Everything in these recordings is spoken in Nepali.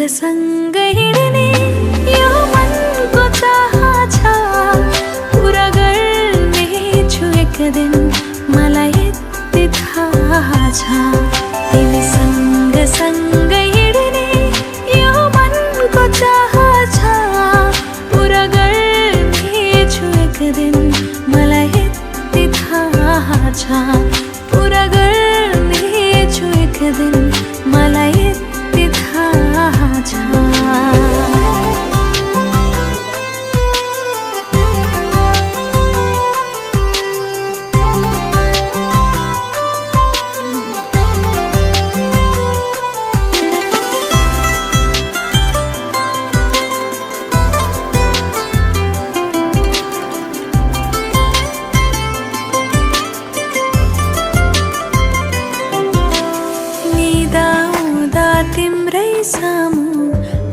सँग हिँड्ने यो मनको चाह छ पुरा गर्नेछु एक दिन मलाई यति थाहा छ तिमीसँग सँग हिँड्ने यो मनको चाह छ पुरा गर्नेछु एक दिन मलाई यति थाहा छ पुरा गर्नेछु एक दिन मलाई यति थाहा छ तिम्रै सामु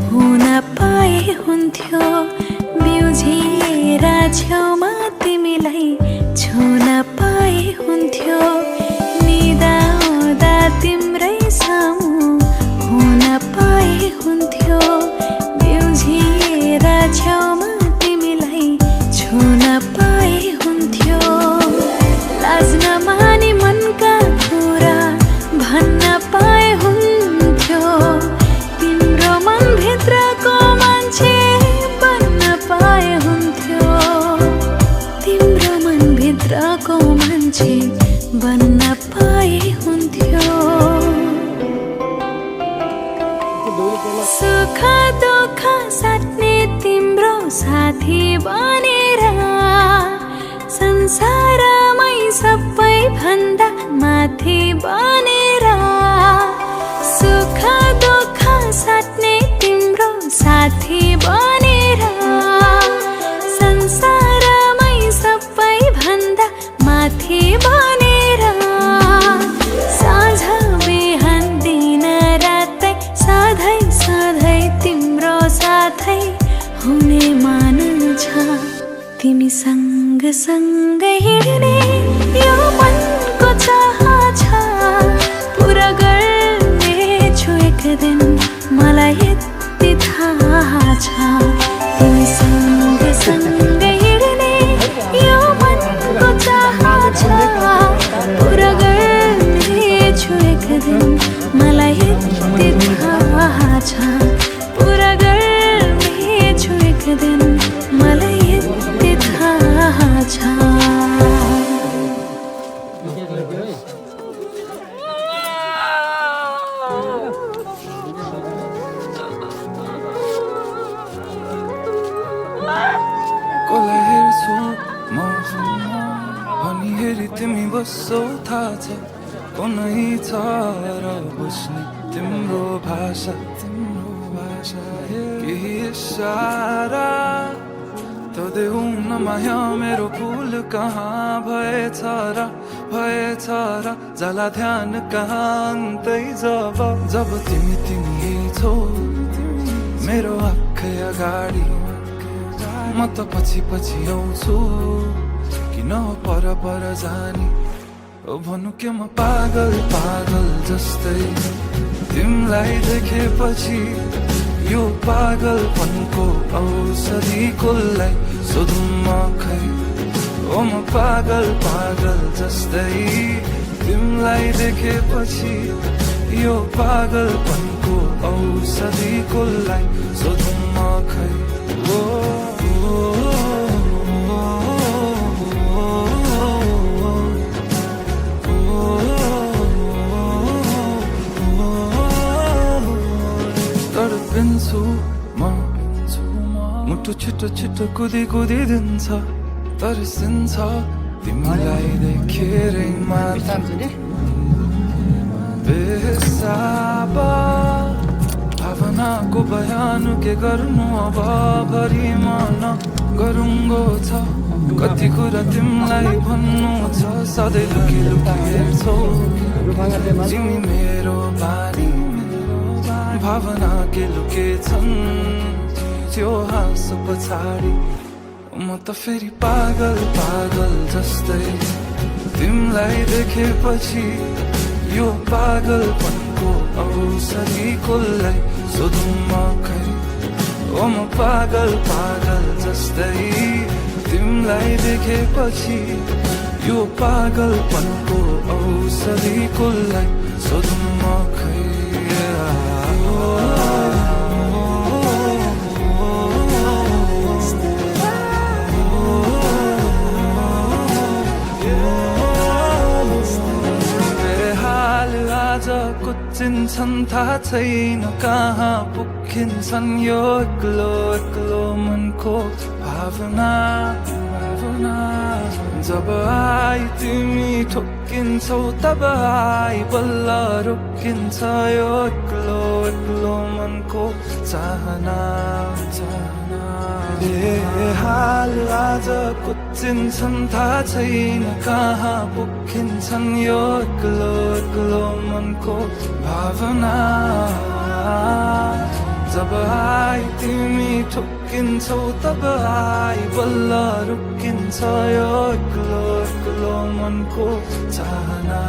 हुन पाए हुन्थ्यो बिउझिएर छेउमा तिमीलाई छुन पाए हुन्थ्यो निदाउँदा तिम्रै सामु हुन पाए हुन्थ्यो बिउझिएर छेउमा तिमीलाई छुन पाए हुन्थ्यो लाज नमानी मनका कुरा भन्न पाए हुन्थ्यो तिम्रो मनभित्रको मान्छे बन्न पाए हुन्थ्यो तिम्रो मनभित्रको मान्छे बन्न पाए हुन्थ्यो सुख दुःख साट्ने तिम्रो साथी बनेर संसारमै सबै भन्दा माथि बनेर सुख दुःख साट्ने तिम्रो साथी बनेर संसारमै सबै भन्दा माथि बनेर साँझ बिहान दिन रातै सधैँ सधैँ तिम्रो साथै हुने मान्छ तिमीसँग सँग हिँड्ने यो मनको चाह छ पुरा गर्नेछु एक दिन मलाई यति थाहा छ तिमीसँग सँग हिँड्ने यो मनको चाह छ पुरा गर्नेछु एक दिन मलाई यति थाहा छ पुरा गर्नेछु एक दिन मलाई यति थाहा छ कसलाई हेर्छु म अनि हेरी तिमी बस्छौ थाहा छ कुनै छ र बुझ्ने तिम्रो भाषा केही इसारा त देऊ न माया मेरो फुल कहाँ भएछ र जला ध्यान कहाँ अन्तै जब तिमी छौ मेरो आँखै अगाडि म त पछि आउँछु किन पर जाने ओ भन्नु के म पागल जस्तै तिमीलाई देखेपछि यो पागलपनको औषधि कसलाई सोधौँ म खै ओ म पागल जस्तै तिमीलाई देखेपछि यो पागलपनको औषधि कसलाई सोधौँ म खै ओ तडपिन्छु म मुटु छिटो कुदी दिन्छ तर्सिन्छ तिमीलाई देखेरै मात्र बेसाब भावनाको बयान के गर्नु अब भरि मन गरुङ्गो छ कति कुरा तिमीलाई भन्नु छ सधैँ लुकी हेर्छौ तिमी मेरो बानी भावना के लुके छन् त्यो हाँसो पछाडि म त फेरि पागल जस्तै तिमीलाई देखेपछि यो पागलपन मनको औसरी कसलाई सोधौँ म खै ओ म पागल पागल जस्तै तिमीलाई देखेपछि यो पागलपनको औसरी कसलाई सोधौँ म खै आज कुचिन्छन् थाहा छैन कहाँ पुग्छन् यो एक्लो एक्लो मनको भावना भावना जब आई तिमी ठोक्किन्छौ तब आई बल्ल रोकिन्छ यो एक्लो एक्लो मनको चाहना चाहना हाल आज कुचिन्छन् थाहा छैन कहाँ पुग्छन् यो एक्लो एक्लो मनको भावना जब आई तिमी ठोक्किन्छौ तब आई बल्ल रोकिन्छ यो एक्लो एक्लो मनको चाहना